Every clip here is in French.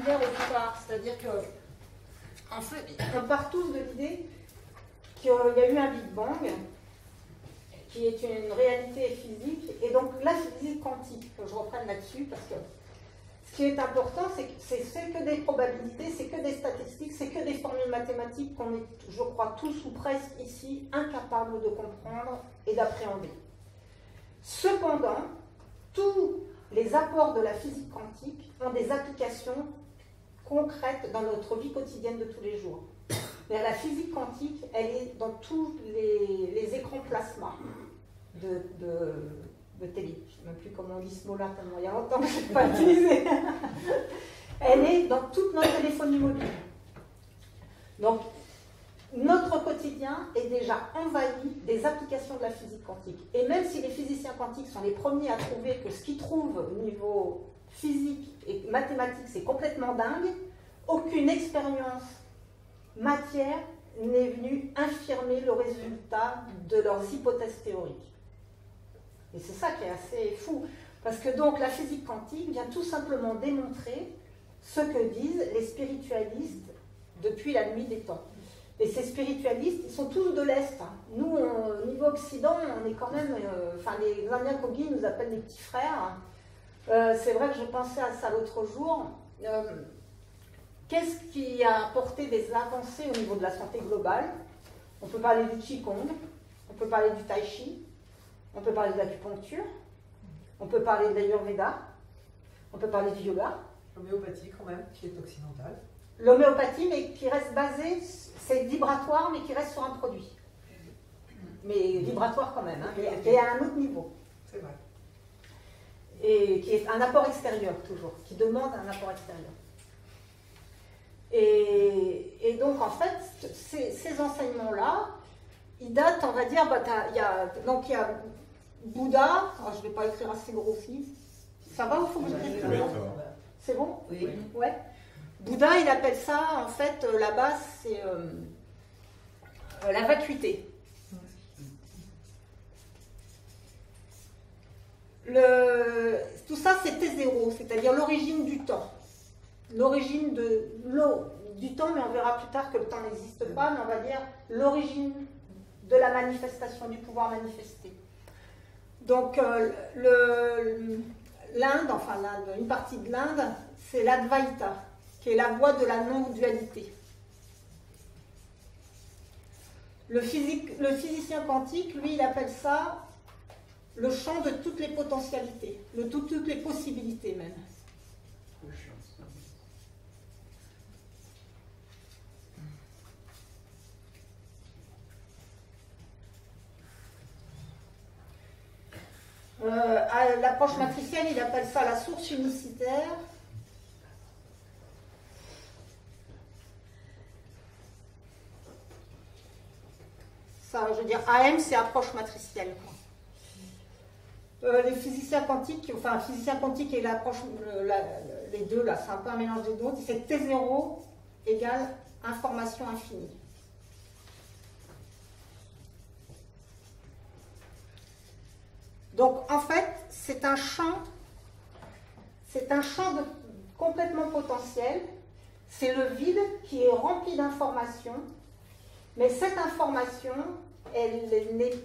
l'univers au départ. C'est-à-dire que, en fait, on part tous de l'idée qu'il y a eu un Big Bang, qui est une réalité physique, et donc la physique quantique, que je reprenne là-dessus, parce que ce qui est important, c'est que c'est que des probabilités, c'est que des statistiques, c'est que des formules mathématiques qu'on est, je crois, tous ou presque ici, incapables de comprendre et d'appréhender. Cependant, tous les apports de la physique quantique ont des applications concrètes dans notre vie quotidienne de tous les jours. Mais la physique quantique, elle est dans tous les écrans plasma de télé. Je ne sais même plus comment on dit ce mot-là, tellement il y a longtemps que je n'ai pas utilisé. Elle est dans toute notre téléphonie mobile. Donc, notre quotidien est déjà envahi des applications de la physique quantique. Et même si les physiciens quantiques sont les premiers à trouver que ce qu'ils trouvent au niveau physique et mathématique, c'est complètement dingue, aucune expérience matière n'est venue infirmer le résultat de leurs hypothèses théoriques. Et c'est ça qui est assez fou. Parce que donc la physique quantique vient tout simplement démontrer ce que disent les spiritualistes depuis la nuit des temps. Et ces spiritualistes, ils sont tous de l'Est. Nous, au niveau Occident, on est quand même... Enfin, les Indiens Kogi nous appellent les petits frères. C'est vrai que je pensais à ça l'autre jour. Qu'est-ce qui a apporté des avancées au niveau de la santé globale? On peut parler du Qigong, on peut parler du Tai Chi, on peut parler de l'acupuncture, on peut parler de l'Ayurveda, on peut parler du yoga. L'homéopathie quand même, qui est occidentale. L'homéopathie, mais qui reste basée, c'est vibratoire, mais qui reste sur un produit. Mais vibratoire quand même, hein, et à un autre niveau. C'est vrai. Et qui est un apport extérieur toujours, qui demande un apport extérieur. Et donc en fait, ces enseignements-là, ils datent, on va dire, il y a Bouddha, je ne vais pas écrire assez gros aussi. Ça va ou faut que je dise? C'est bon? Oui. Ouais. Bouddha, il appelle ça, en fait, la base, c'est la vacuité. Tout ça, c'est T0, c'est-à-dire l'origine du temps. L'origine du temps, mais on verra plus tard que le temps n'existe pas, mais on va dire l'origine de la manifestation, du pouvoir manifesté. Donc, l'Inde, enfin une partie de l'Inde, c'est l'Advaita, qui est la voie de la non-dualité. Le physicien quantique, lui, il appelle ça le champ de toutes les potentialités, de toutes les possibilités même. À l'approche matricielle, il appelle ça la source unicitaire. Ça, je veux dire, AM, c'est approche matricielle. Les physiciens quantiques, enfin, physicien quantique et l'approche, les deux, là, c'est un peu un mélange des deux, c'est T0 égale information infinie. Donc, en fait, c'est un champ complètement potentiel. C'est le vide qui est rempli d'informations, mais cette information, elle n'est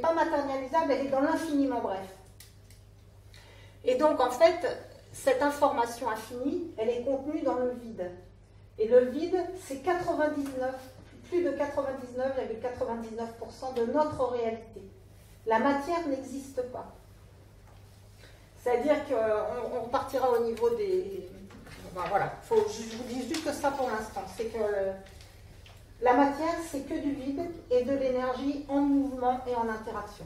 pas matérialisable, elle est dans l'infiniment bref. Et donc, en fait, cette information infinie, elle est contenue dans le vide. Et le vide, c'est plus de 99,99% de notre réalité. La matière n'existe pas. C'est-à-dire qu'on repartira au niveau des... Ben voilà, je vous dis juste ça pour l'instant. C'est que la matière, c'est que du vide et de l'énergie en mouvement et en interaction.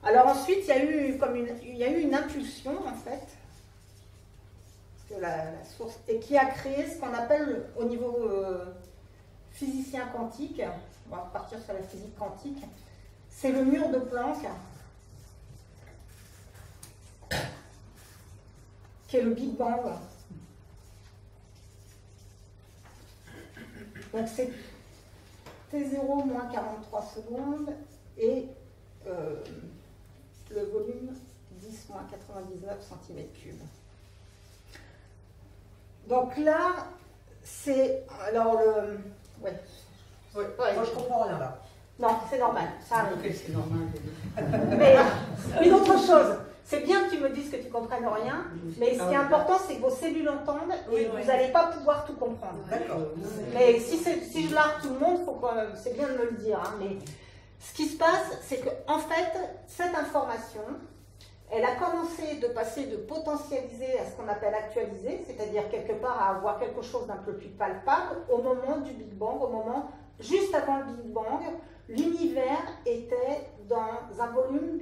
Alors ensuite, il y a eu une impulsion, en fait, la source, et qui a créé ce qu'on appelle, au niveau physicien quantique, on va repartir sur la physique quantique, c'est le mur de Planck, qui est le Big Bang. Donc c'est T0 moins 43 secondes et le volume 10 moins 99 cm3. Donc là, c'est... Alors, le... Ouais. Oui, moi je comprends rien là. Non, c'est normal, ça arrive. Ok, c'est normal. Mais une autre chose, c'est bien que tu me dises que tu ne comprennes rien, mais ce qui est important, c'est que vos cellules entendent et vous n'allez pas pouvoir tout comprendre. D'accord. Mais si je largue tout le monde, c'est bien de me le dire. Hein, mais ce qui se passe, c'est qu'en fait, cette information, elle a commencé de passer de potentialiser à ce qu'on appelle actualiser, c'est-à-dire quelque part à avoir quelque chose d'un peu plus palpable au moment du Big Bang, au moment juste avant le Big Bang. L'univers était dans un volume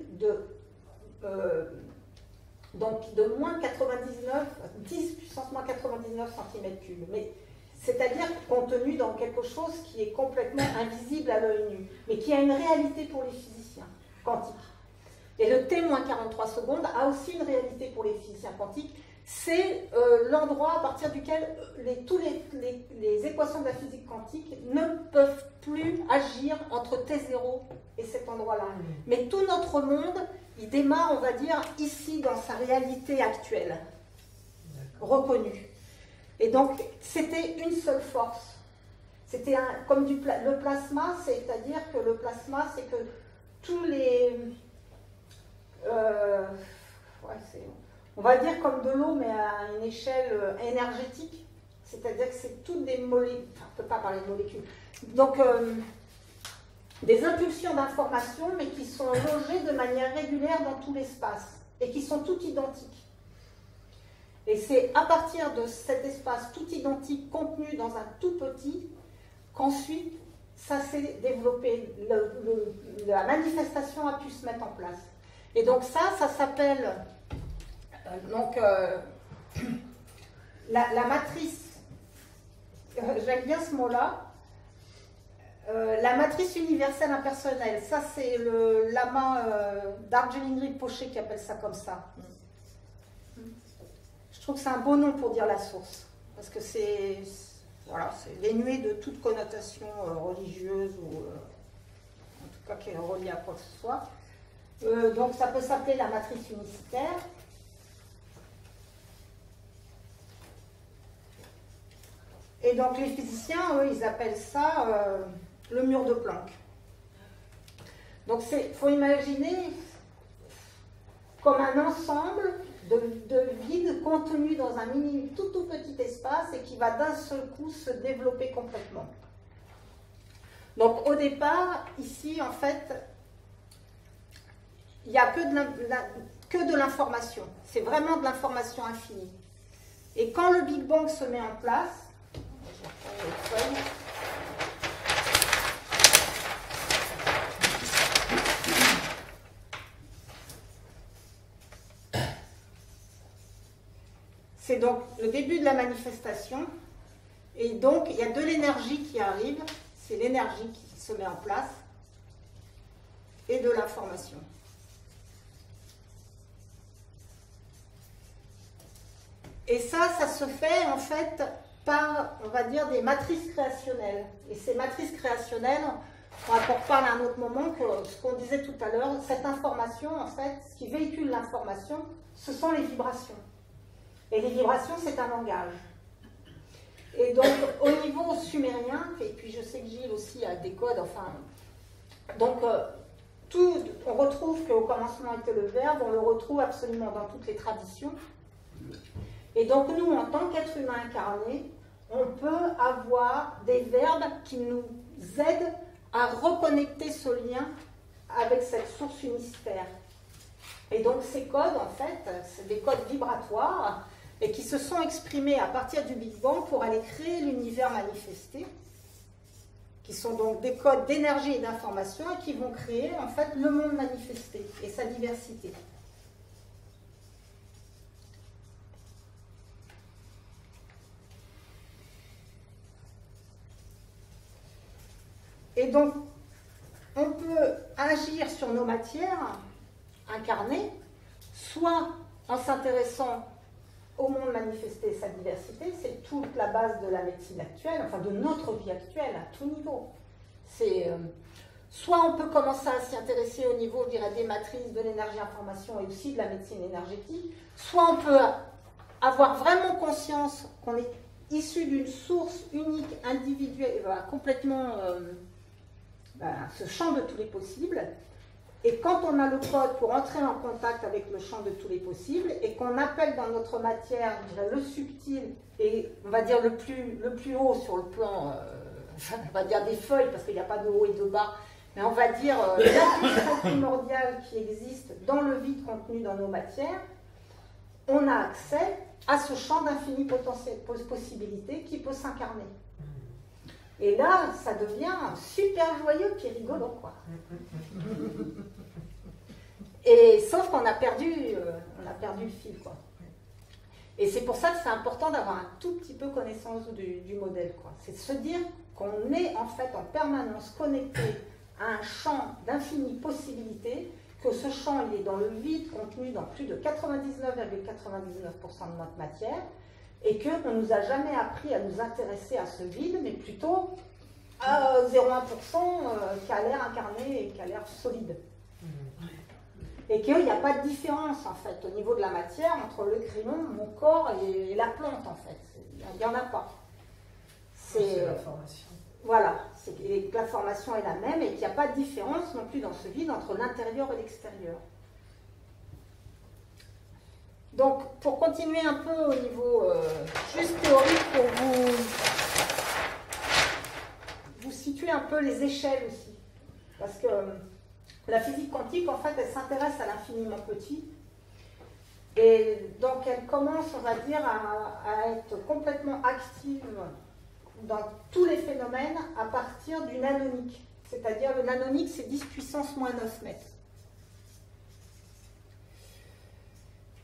donc de moins 99, 10 puissance moins 99 cm3. Mais c'est-à-dire contenu dans quelque chose qui est complètement invisible à l'œil nu, mais qui a une réalité pour les physiciens quantiques. Et le T-43 secondes a aussi une réalité pour les physiciens quantiques. C'est l'endroit à partir duquel toutes les équations de la physique quantique ne peuvent plus agir entre T0 et cet endroit-là. Mais tout notre monde, il démarre, on va dire, ici, dans sa réalité actuelle, reconnue. Et donc, c'était une seule force. C'était comme le plasma, c'est-à-dire que le plasma, c'est que tous les... on va dire comme de l'eau, mais à une échelle énergétique. C'est-à-dire que c'est toutes des molécules, enfin, on ne peut pas parler de molécules. Donc, des impulsions d'information, mais qui sont logées de manière régulière dans tout l'espace, et qui sont toutes identiques. Et c'est à partir de cet espace tout identique, contenu dans un tout petit, qu'ensuite, ça s'est développé, la manifestation a pu se mettre en place. Et donc ça s'appelle la matrice, j'aime bien ce mot-là, la matrice universelle impersonnelle. Ça, c'est le lama Darjeeling Rinpoche qui appelle ça comme ça. Je trouve que c'est un beau nom pour dire la source, parce que c'est dénué de toute connotation religieuse ou en tout cas qui est reliée à quoi que ce soit. Donc ça peut s'appeler la matrice unicitaire. Et donc les physiciens, eux, ils appellent ça le mur de Planck. Donc il faut imaginer comme un ensemble de vide contenu dans un tout petit espace et qui va d'un seul coup se développer complètement. Donc au départ, ici, en fait, il n'y a que de l'information. C'est vraiment de l'information infinie. Et quand le Big Bang se met en place, c'est donc le début de la manifestation. Et donc, il y a de l'énergie qui arrive. C'est l'énergie qui se met en place. Et de l'information. Et ça se fait en fait par, on va dire, des matrices créationnelles. Et ces matrices créationnelles, on va en reparler à un autre moment, que ce qu'on disait tout à l'heure, cette information, en fait, ce qui véhicule l'information, ce sont les vibrations. Et les vibrations, c'est un langage. Et donc, au niveau sumérien, et puis je sais que Gilles aussi a des codes, enfin... Donc, on retrouve qu'au commencement était le verbe, on le retrouve absolument dans toutes les traditions. Et donc nous, en tant qu'êtres humains incarnés, on peut avoir des verbes qui nous aident à reconnecter ce lien avec cette source unicitaire. Et donc ces codes, en fait, c'est des codes vibratoires et qui se sont exprimés à partir du Big Bang pour aller créer l'univers manifesté, qui sont donc des codes d'énergie et d'information et qui vont créer, en fait, le monde manifesté et sa diversité. Et donc, on peut agir sur nos matières incarnées, soit en s'intéressant au monde manifesté et sa diversité, c'est toute la base de la médecine actuelle, enfin de notre vie actuelle, à tout niveau. Soit on peut commencer à s'y intéresser au niveau, je dirais, des matrices, de l'énergie-information et aussi de la médecine énergétique, soit on peut avoir vraiment conscience qu'on est issu d'une source unique, individuelle, complètement ce champ de tous les possibles. Et quand on a le code pour entrer en contact avec le champ de tous les possibles, et qu'on appelle dans notre matière, je dirais, le subtil, et on va dire le plus haut sur le plan, on va dire des feuilles, parce qu'il n'y a pas de haut et de bas, mais on va dire l'impulsion primordiale qui existe dans le vide contenu dans nos matières, on a accès à ce champ d'infini possibilités qui peut s'incarner. Et là, ça devient super joyeux puis rigolo, quoi. Et sauf qu'on a perdu le fil, quoi. Et c'est pour ça que c'est important d'avoir un tout petit peu connaissance du modèle, quoi. C'est de se dire qu'on est en fait en permanence connecté à un champ d'infinies possibilités, que ce champ il est dans le vide contenu dans plus de 99,99% de notre matière, et qu'on ne nous a jamais appris à nous intéresser à ce vide, mais plutôt à 0,1% qui a l'air incarné et qui a l'air solide. Et qu'il n'y a pas de différence, en fait, au niveau de la matière, entre le crayon, mon corps et la plante, en fait. Il n'y en a pas. C'est la formation. Voilà, la formation est la même et qu'il n'y a pas de différence non plus dans ce vide entre l'intérieur et l'extérieur. Donc, pour continuer un peu au niveau juste théorique, pour vous situer un peu les échelles aussi. Parce que la physique quantique, en fait, elle s'intéresse à l'infiniment petit. Et donc, elle commence, on va dire, à être complètement active dans tous les phénomènes à partir du nanonique. C'est-à-dire, le nanonique, c'est 10 puissance moins 9 mètres.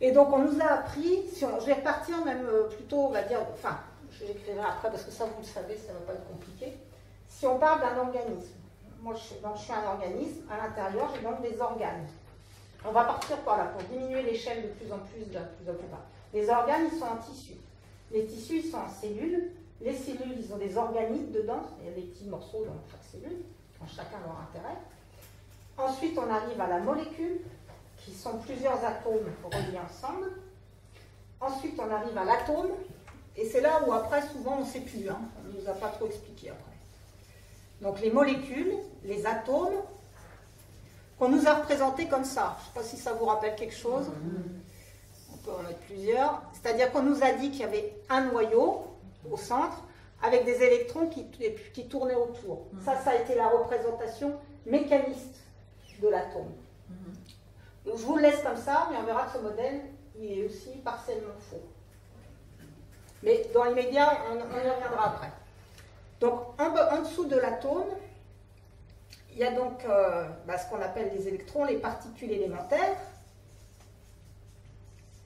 Et donc, on nous a appris, je vais repartir même plutôt, on va dire, enfin, j'écrirai après parce que ça, vous le savez, ça ne va pas être compliqué. Si on parle d'un organisme, moi je suis un organisme, à l'intérieur, j'ai donc des organes. On va partir par là pour diminuer l'échelle de plus en plus bas. Les organes, ils sont en tissu. Les tissus, ils sont en cellules. Les cellules, ils ont des organites dedans. Il y a des petits morceaux dans chaque cellule, qui ont chacun leur intérêt. Ensuite, on arrive à la molécule, qui sont plusieurs atomes reliés ensemble. Ensuite, on arrive à l'atome. Et c'est là où après, souvent, on ne sait plus. On ne nous a pas trop expliqué après. Donc les molécules, les atomes, qu'on nous a représentés comme ça. Je ne sais pas si ça vous rappelle quelque chose. On peut en mettre plusieurs. C'est-à-dire qu'on nous a dit qu'il y avait un noyau au centre avec des électrons qui tournaient autour. Ça a été la représentation mécaniste de l'atome. Donc je vous le laisse comme ça, mais on verra que ce modèle, il est aussi partiellement faux. Mais dans l'immédiat, on y reviendra après. Donc, en dessous de l'atome, il y a donc ce qu'on appelle les électrons, les particules élémentaires.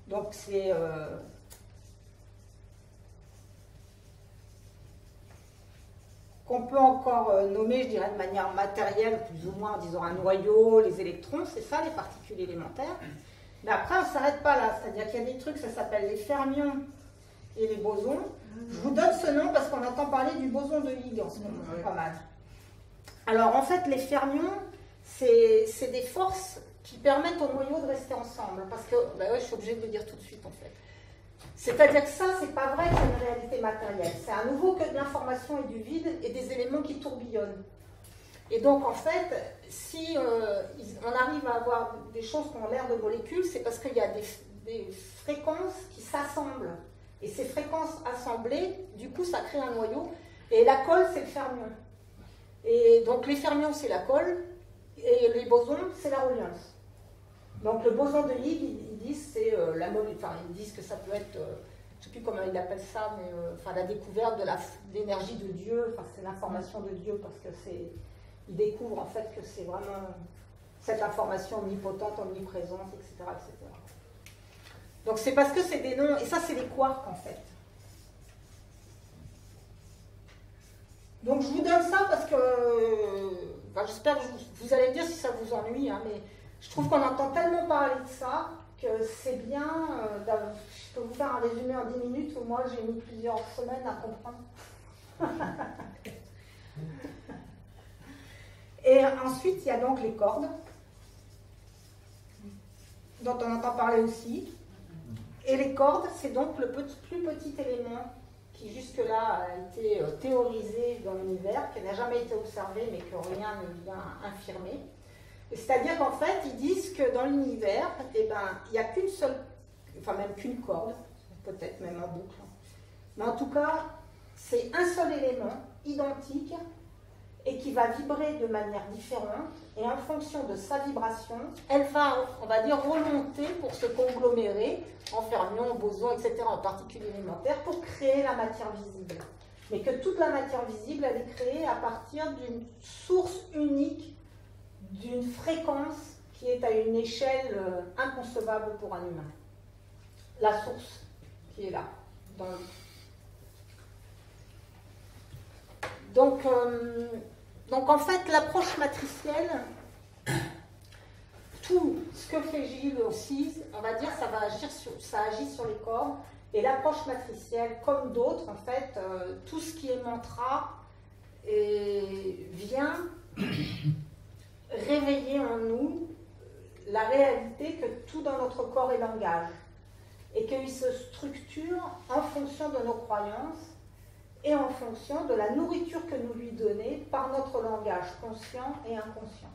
Donc, c'est qu'on peut encore nommer, je dirais, de manière matérielle, plus ou moins en disant un noyau, les électrons, c'est ça, les particules élémentaires. Mais après, on ne s'arrête pas là. C'est-à-dire qu'il y a des trucs, ça s'appelle les fermions et les bosons. Je vous donne ce nom parce qu'on entend parler du boson de Higgs en ce moment, c'est pas mal. Alors en fait, les fermions, c'est des forces qui permettent au noyau de rester ensemble. Parce que, je suis obligée de le dire tout de suite en fait. C'est-à-dire que ça, c'est pas vrai que c'est une réalité matérielle. C'est à nouveau que de l'information et du vide et des éléments qui tourbillonnent. Et donc en fait, si on arrive à avoir des choses qui ont l'air de molécules, c'est parce qu'il y a des fréquences qui s'assemblent. Et ces fréquences assemblées, du coup, ça crée un noyau. Et la colle, c'est le fermion. Et donc, les fermions, c'est la colle. Et les bosons, c'est la reliance. Donc, le boson de Higgs, ils disent, c'est la molécule. Enfin, ils disent que ça peut être, je ne sais plus comment ils appellent ça, mais la découverte de l'énergie de Dieu. Enfin, c'est l'information de Dieu parce que ils découvrent en fait que c'est vraiment cette information omnipotente, omniprésente, etc., etc. Donc c'est parce que c'est des noms, et ça c'est des quarks en fait. Donc je vous donne ça parce que, j'espère que vous allez me dire si ça vous ennuie, mais je trouve qu'on entend tellement parler de ça que c'est bien, je peux vous faire un résumé en 10 minutes où moi j'ai mis plusieurs semaines à comprendre. Et ensuite il y a donc les cordes, dont on entend parler aussi. Et les cordes, c'est donc le plus petit élément qui jusque-là a été théorisé dans l'univers, qui n'a jamais été observé, mais que rien ne vient infirmer. C'est-à-dire qu'en fait, ils disent que dans l'univers, eh ben, il n'y a qu'une seule, enfin même qu'une corde, peut-être même en boucle, mais en tout cas, c'est un seul élément identique et qui va vibrer de manière différente, et en fonction de sa vibration, elle va, on va dire, remonter pour se conglomérer en fermions, bosons, etc., en particules élémentaires, pour créer la matière visible. Mais que toute la matière visible, elle est créée à partir d'une source unique, d'une fréquence qui est à une échelle inconcevable pour un humain. La source qui est là. Donc en fait, l'approche matricielle, tout ce que fait Gilles aussi, on va dire, ça agit sur les corps. Et l'approche matricielle, comme d'autres, en fait, tout ce qui est mantra vient réveiller en nous la réalité que tout dans notre corps est langage. Et qu'il se structure en fonction de nos croyances et en fonction de la nourriture que nous lui donnons par notre langage conscient et inconscient.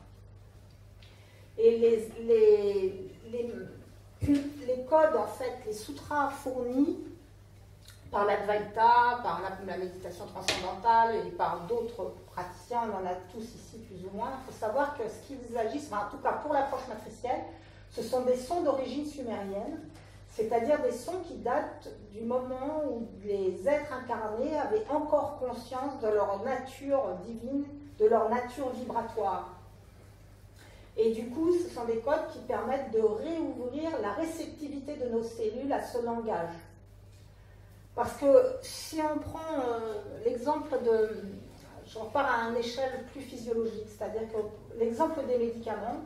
Et les codes, en fait, les sutras fournis par l'Advaita, par la méditation transcendantale et par d'autres praticiens, on en a tous ici plus ou moins, il faut savoir que ce qu'ils agissent, enfin, en tout cas pour l'approche matricielle, ce sont des sons d'origine sumérienne, c'est-à-dire des sons qui datent du moment où les êtres incarnés avaient encore conscience de leur nature divine, de leur nature vibratoire. Et du coup, ce sont des codes qui permettent de réouvrir la réceptivité de nos cellules à ce langage. Parce que si on prend l'exemple de... J'en pars à une échelle plus physiologique, c'est-à-dire que l'exemple des médicaments,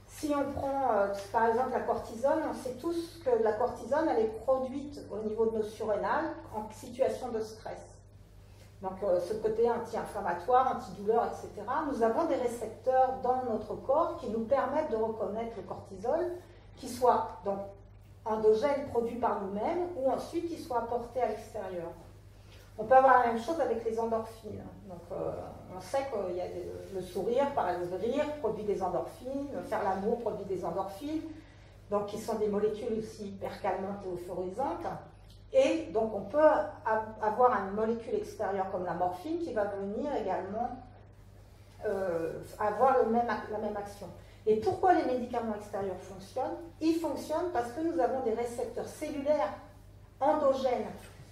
si on prend par exemple la cortisone, on sait tous que la cortisone, elle est produite au niveau de nos surrénales en situation de stress. Donc ce côté anti-inflammatoire, antidouleur, etc. Nous avons des récepteurs dans notre corps qui nous permettent de reconnaître le cortisol, qui soit donc endogène produit par nous-mêmes ou ensuite qui soit apporté à l'extérieur. On peut avoir la même chose avec les endorphines. Donc on sait que le sourire, par exemple, le rire produit des endorphines, faire l'amour produit des endorphines, donc qui sont des molécules aussi hyper calmantes et euphorisantes. Et donc on peut avoir une molécule extérieure comme la morphine qui va venir également avoir la même action. Et pourquoi les médicaments extérieurs fonctionnent? Ils fonctionnent parce que nous avons des récepteurs cellulaires endogènes.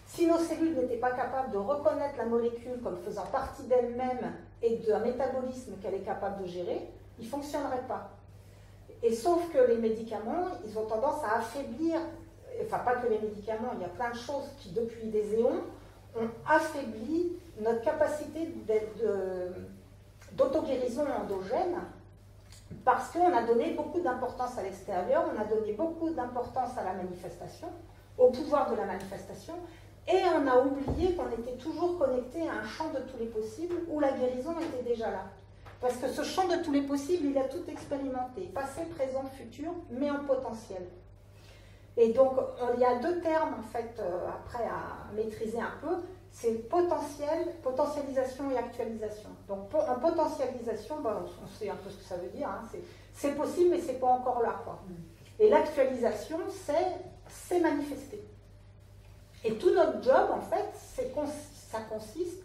Si nos cellules n'étaient pas capables de reconnaître la molécule comme faisant partie d'elle-même et d'un métabolisme qu'elle est capable de gérer, ils ne fonctionneraient pas. Et sauf que les médicaments, ils ont tendance à affaiblir, enfin pas que les médicaments, il y a plein de choses qui depuis des éons ont affaibli notre capacité d'auto-guérison endogène parce qu'on a donné beaucoup d'importance à l'extérieur, on a donné beaucoup d'importance à la manifestation, au pouvoir de la manifestation, et on a oublié qu'on était toujours connecté à un champ de tous les possibles où la guérison était déjà là. Parce que ce champ de tous les possibles, il a tout expérimenté, passé, présent, futur, mais en potentiel. Et donc, il y a deux termes, en fait, après à maîtriser un peu, c'est potentiel, potentialisation et actualisation. Donc, en potentialisation, ben, on sait un peu ce que ça veut dire, hein, c'est possible, mais c'est pas encore là, quoi. Et l'actualisation, c'est manifester. Et tout notre job, en fait, ça consiste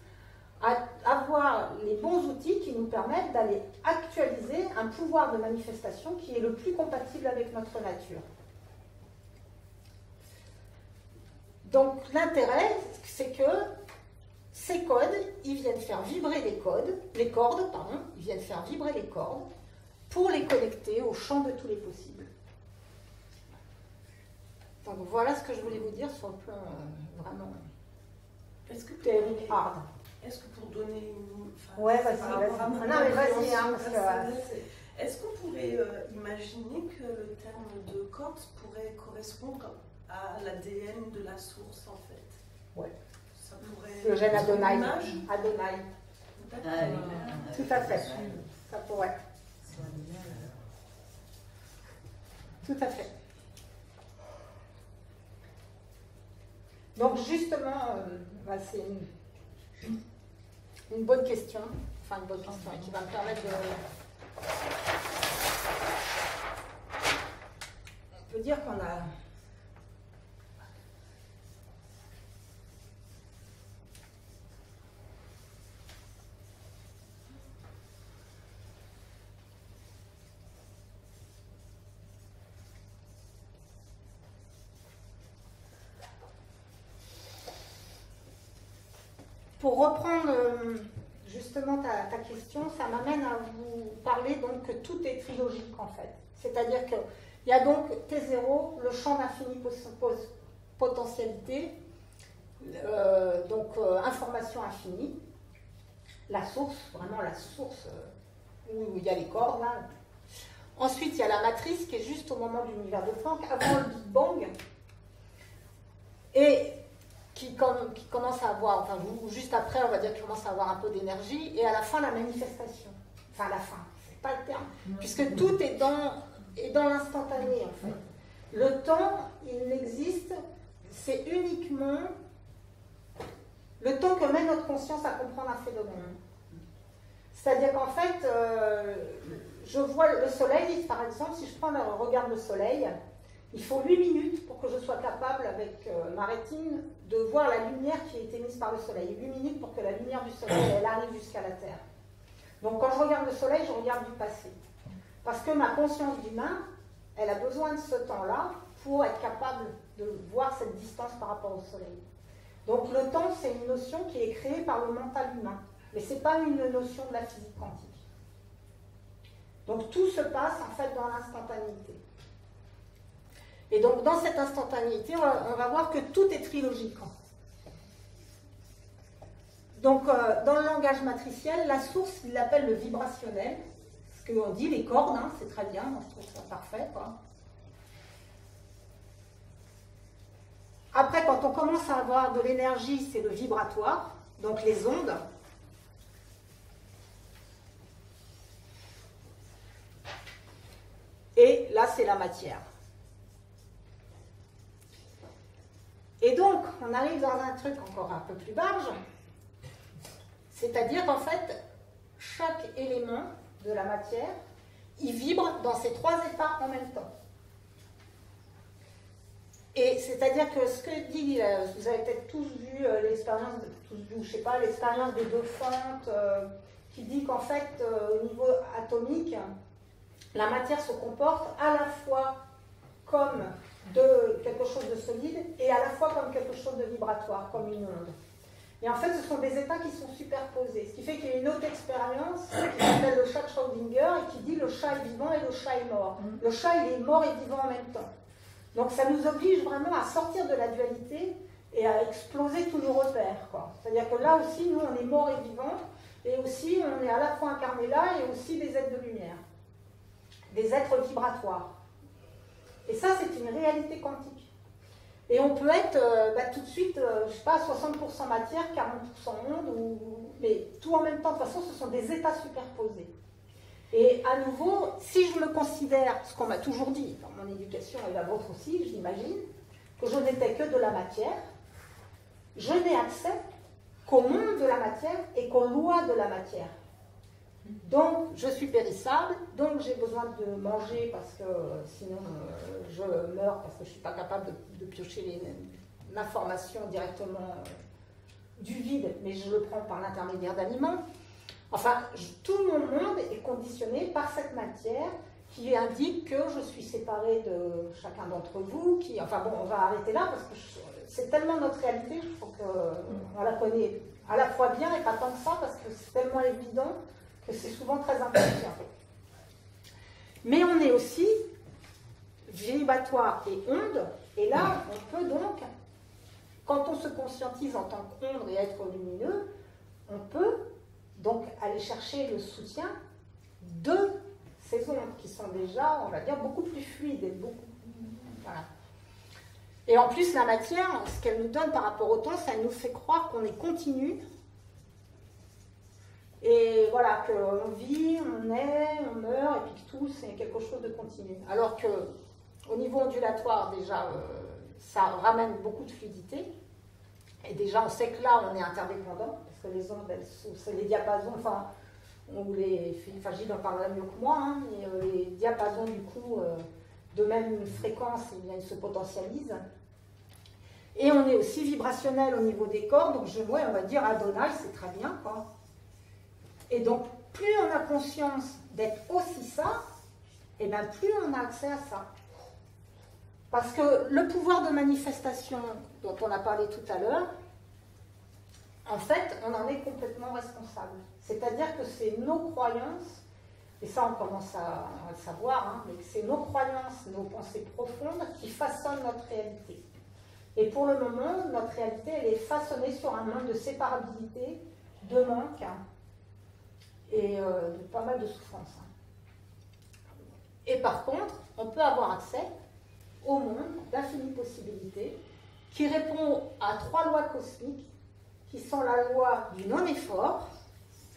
à avoir les bons outils qui nous permettent d'aller actualiser un pouvoir de manifestation qui est le plus compatible avec notre nature. Donc l'intérêt, c'est que ces codes, ils viennent faire vibrer les cordes, ils viennent faire vibrer les cordes pour les connecter au champ de tous les possibles. Donc voilà ce que je voulais vous dire sur le plan vraiment théorique hard. Est-ce que pour donner une... Ouais, vas-y. Non, mais vas-y, hein, parce que... Est-ce qu'on pourrait imaginer que le terme de corde pourrait correspondre à l'ADN de la source, en fait? Ouais. Ça pourrait... Le gène Adonai. Adonai. Tout à fait. Ça pourrait. Tout à fait. Donc justement, c'est une bonne question, enfin une bonne question qui va me permettre de... On peut dire qu'on a... Pour reprendre justement ta question, ça m'amène à vous parler donc que tout est trilogique en fait. C'est-à-dire qu'il y a donc T0, le champ d'infini potentialité, information infinie, la source, vraiment la source où il y a les cordes là. Ensuite, il y a la matrice qui est juste au moment de l'univers de Planck, avant le Big Bang, et qui commence à avoir, enfin juste après, on va dire qu'il commence à avoir un peu d'énergie, et à la fin, la manifestation. Enfin, à la fin, c'est pas le terme, puisque tout est dans l'instantané, en fait. Le temps, il n'existe, c'est uniquement le temps que met notre conscience à comprendre un phénomène. C'est-à-dire qu'en fait, je vois le soleil, par exemple, si je regarde le soleil, il faut 8 minutes pour que je sois capable, avec ma rétine, de voir la lumière qui a été émise par le soleil. 8 minutes pour que la lumière du soleil, elle arrive jusqu'à la Terre. Donc quand je regarde le soleil, je regarde du passé. Parce que ma conscience d'humain, elle a besoin de ce temps-là pour être capable de voir cette distance par rapport au soleil. Donc le temps, c'est une notion qui est créée par le mental humain. Mais ce n'est pas une notion de la physique quantique. Donc tout se passe en fait dans l'instantanéité. Et donc dans cette instantanéité, on va voir que tout est trilogique. Donc dans le langage matriciel, la source, il l'appelle le vibrationnel. Ce qu'on dit, les cordes, hein, c'est très bien, moi je trouve ça parfait, quoi. Après, quand on commence à avoir de l'énergie, c'est le vibratoire, donc les ondes. Et là, c'est la matière. Et donc, on arrive dans un truc encore un peu plus large, c'est-à-dire qu'en fait, chaque élément de la matière, il vibre dans ces 3 états en même temps. Et c'est-à-dire que ce que dit, vous avez peut-être tous vu l'expérience, l'expérience des 2 fentes, qui dit qu'en fait, au niveau atomique, la matière se comporte à la fois comme quelque chose de solide et à la fois comme quelque chose de vibratoire, comme une onde. Et en fait, ce sont des états qui sont superposés. Ce qui fait qu'il y a une autre expérience qui s'appelle le chat de Schrödinger et qui dit le chat est vivant et le chat est mort. Le chat, il est mort et vivant en même temps. Donc ça nous oblige vraiment à sortir de la dualité et à exploser tous nos repères, quoi. C'est-à-dire que là aussi, nous, on est mort et vivant, et aussi, on est à la fois incarné là et aussi des êtres de lumière. Des êtres vibratoires. Et ça, c'est une réalité quantique. Et on peut être tout de suite, je ne sais pas, 60% matière, 40% onde, mais tout en même temps. De toute façon, ce sont des états superposés. Et à nouveau, si je me considère, ce qu'on m'a toujours dit dans mon éducation et la vôtre aussi, j'imagine, que je n'étais que de la matière, je n'ai accès qu'au monde de la matière et qu'aux lois de la matière. Donc, je suis périssable, donc j'ai besoin de manger parce que sinon je meurs parce que je ne suis pas capable de piocher l'information directement du vide, mais je le prends par l'intermédiaire d'aliments. Enfin, tout mon monde est conditionné par cette matière qui indique que je suis séparée de chacun d'entre vous. Enfin bon, on va arrêter là parce que c'est tellement notre réalité, je trouve qu'on la connaît à la fois bien et pas tant que ça parce que c'est tellement évident que c'est souvent très inconscient. Mais on est aussi vibratoire et onde, et là, on peut donc, quand on se conscientise en tant qu'onde et être lumineux, on peut donc aller chercher le soutien de ces ondes qui sont déjà, on va dire, beaucoup plus fluides. Voilà. Et en plus, la matière, ce qu'elle nous donne par rapport au temps, ça nous fait croire qu'on est continu. Et voilà, qu'on vit, on est, on meurt, et puis que tout, c'est quelque chose de continu. Alors qu'au niveau ondulatoire, déjà, ça ramène beaucoup de fluidité. Et déjà, on sait que là, on est interdépendant, parce que les ondes, c'est les diapasons, enfin, Gilles en parlera mieux que moi, hein, mais les diapasons, du coup, de même fréquence, eh bien, ils se potentialisent. Et on est aussi vibrationnel au niveau des cordes, donc on va dire Adonai, c'est très bien, quoi. Et donc, plus on a conscience d'être aussi ça, et bien plus on a accès à ça. Parce que le pouvoir de manifestation dont on a parlé tout à l'heure, en fait, on en est complètement responsable. C'est-à-dire que c'est nos croyances, et ça on commence à le savoir, hein, mais c'est nos croyances, nos pensées profondes qui façonnent notre réalité. Et pour le moment, notre réalité, elle est façonnée sur un monde de séparabilité, de manque, hein, et de pas mal de souffrances. Et par contre, on peut avoir accès au monde d'infinies possibilités qui répond à 3 lois cosmiques qui sont la loi du non-effort.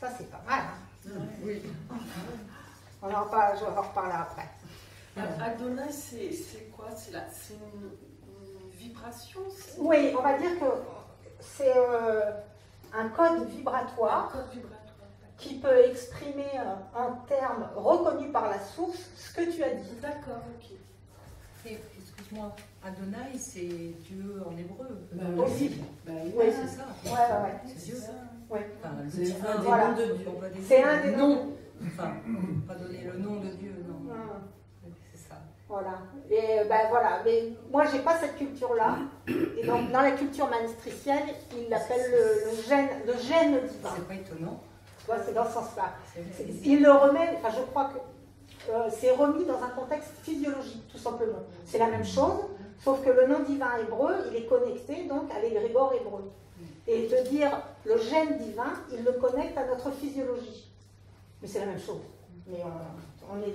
Ça, c'est pas mal. Hein. Oui. Je vais en reparler après. Adonai, c'est quoi? C'est une vibration? Oui, on va dire que c'est un code vibratoire. Qui peut exprimer en termes reconnus par la source ce que tu as dit. D'accord, ok. Excuse-moi, Adonai, c'est Dieu en hébreu. Aussi. Oui, c'est ça. Ouais. C'est Dieu. Ouais. Enfin, c'est un des voilà. noms de Dieu. C'est un des noms. Enfin, pas donner le nom de Dieu, non. C'est ça. Voilà. Et voilà. Mais moi, j'ai pas cette culture-là. Et donc, dans la culture maastrichtienne, ils l'appellent le gène divin. C'est pas étonnant. C'est dans ce sens-là. Il le remet, enfin je crois que c'est remis dans un contexte physiologique, tout simplement. C'est la même chose, sauf que le nom divin hébreu, il est connecté donc à l'égrégore hébreu. Et de dire le gène divin, il le connecte à notre physiologie. Mais c'est la même chose. Mais on est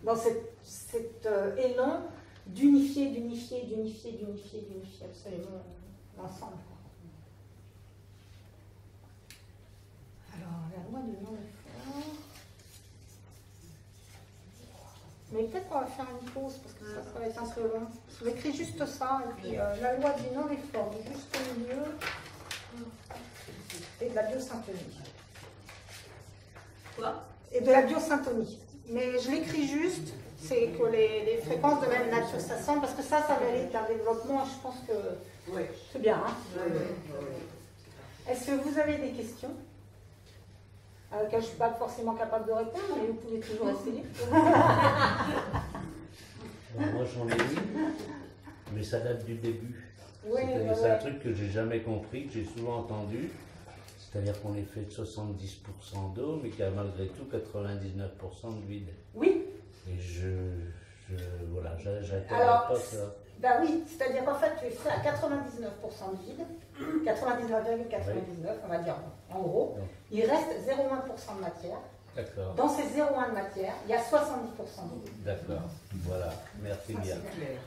dans cet élan d'unifier absolument l'ensemble. Alors, la loi du non-effort. Mais peut-être qu'on va faire une pause parce que ça va être un peu long. Je vais écrire juste ça, et puis la loi du non-effort, du juste milieu et de la biosyntonie. Quoi? Et de la biosyntonie. Mais je l'écris juste, c'est que les fréquences de même nature s'assemblent, parce que ça mérite un développement, je pense que c'est bien. Hein? Est-ce que vous avez des questions à laquelle je ne suis pas forcément capable de répondre, mais vous pouvez toujours essayer. Moi j'en ai une, mais ça date du début. Oui, c'est un truc que j'ai jamais compris, que j'ai souvent entendu. C'est-à-dire qu'on est fait de 70% d'eau, mais qu'il y a malgré tout 99% de vide. Oui. Et j'interprète pas ça. Ben oui, c'est-à-dire qu'en fait, tu es fait à 99% de vide, 99,99, on va dire en gros. Donc, il reste 0,1% de matière. D'accord. Dans ces 0,1 de matière, il y a 70% d'eau. D'accord, voilà, merci bien. C'est clair.